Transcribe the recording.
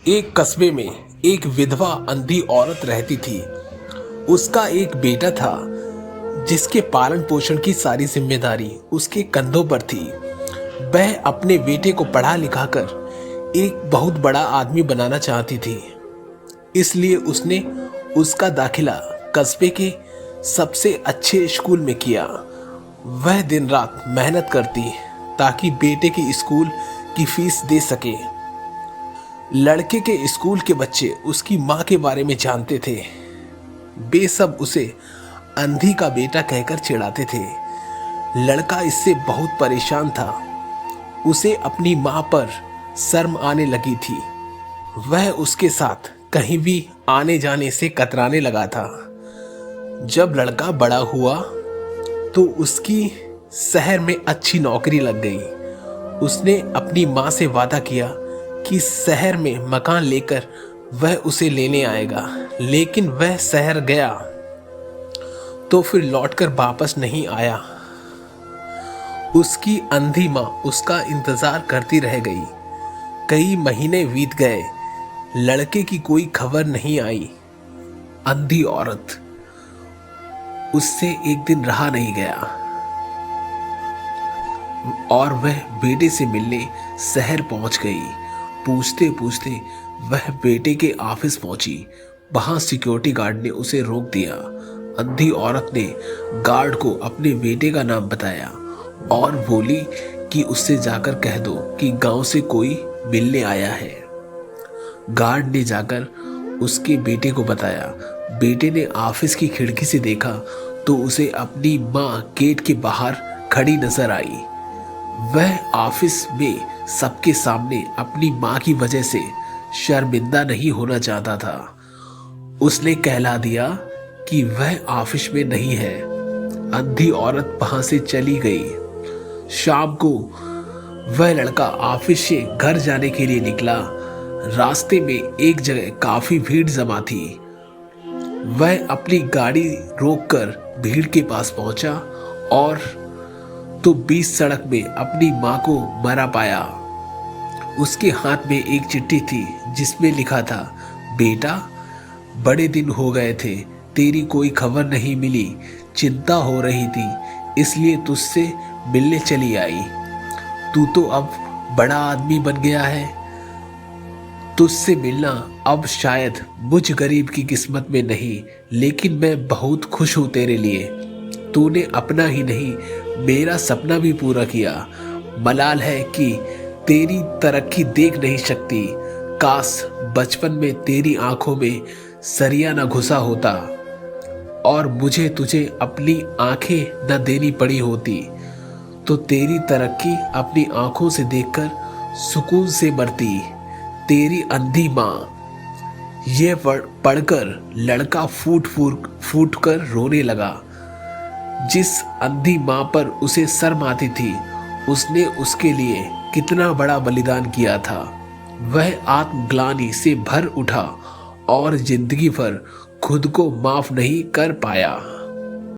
एक कस्बे में एक विधवा अंधी औरत रहती थी। उसका एक बेटा था जिसके पालन पोषण की सारी जिम्मेदारी उसके कंधों पर थी। वह अपने बेटे को पढ़ा लिखा कर एक बहुत बड़ा आदमी बनाना चाहती थी, इसलिए उसने उसका दाखिला कस्बे के सबसे अच्छे स्कूल में किया। वह दिन रात मेहनत करती ताकि बेटे के स्कूल की फीस दे सके। लड़के के स्कूल के बच्चे उसकी माँ के बारे में जानते थे। वे सब उसे अंधी का बेटा कहकर चिढ़ाते थे। लड़का इससे बहुत परेशान था। उसे अपनी माँ पर शर्म आने लगी थी। वह उसके साथ कहीं भी आने जाने से कतराने लगा था। जब लड़का बड़ा हुआ तो उसकी शहर में अच्छी नौकरी लग गई। उसने अपनी माँ से वादा किया कि शहर में मकान लेकर वह उसे लेने आएगा, लेकिन वह शहर गया तो फिर लौटकर वापस नहीं आया। उसकी अंधी माँ उसका इंतजार करती रह गई। कई महीने बीत गए, लड़के की कोई खबर नहीं आई। अंधी औरत उससे एक दिन रहा नहीं गया और वह बेटे से मिलने शहर पहुंच गई। पूछते पूछते वह बेटे के ऑफिस पहुंची। वहां सिक्योरिटी गार्ड ने उसे रोक दिया। अंधी औरत ने गार्ड को अपने बेटे का नाम बताया और बोली कि उससे जाकर कह दो कि गांव से कोई मिलने आया है। गार्ड ने जाकर उसके बेटे को बताया। बेटे ने ऑफिस की खिड़की से देखा तो उसे अपनी माँ गेट के बाहर खड़ी नजर आई। वह ऑफिस में सबके सामने अपनी माँ की वजह से शर्मिंदा नहीं होना चाहता था। उसने कहला दिया कि वह ऑफिस में नहीं है। अंधी औरत वहां से चली गई। शाम को वह लड़का ऑफिस से घर जाने के लिए निकला। रास्ते में एक जगह काफी भीड़ जमा थी। वह अपनी गाड़ी रोककर भीड़ के पास पहुंचा और तो बीच सड़क में अपनी माँ को मरा पाया। उसके हाथ में एक चिट्ठी थी जिसमें लिखा था, बेटा, बड़े दिन हो गए थे, तेरी कोई खबर नहीं मिली। चिंता हो रही थी, इसलिए तुझसे मिलने चली आई। तू तो अब बड़ा आदमी बन गया है। तुझसे मिलना अब शायद मुझ गरीब की किस्मत में नहीं, लेकिन मैं बहुत खुश हूं तेरे लिए। तूने अपना ही नहीं, मेरा सपना भी पूरा किया। मलाल है कि तेरी तरक्की देख नहीं सकती। काश बचपन में तेरी आंखों में सरिया न घुसा होता और मुझे तुझे अपनी आंखें न देनी पड़ी होती, तो तेरी तरक्की अपनी आंखों से देखकर सुकून से मरती। तेरी अंधी माँ। यह पढ़कर लड़का फूट कर रोने लगा। जिस अंधी माँ पर उसे शर्म आती थी, उसने उसके लिए कितना बड़ा बलिदान किया था। वह आत्मग्लानि से भर उठा और जिंदगी भर खुद को माफ नहीं कर पाया।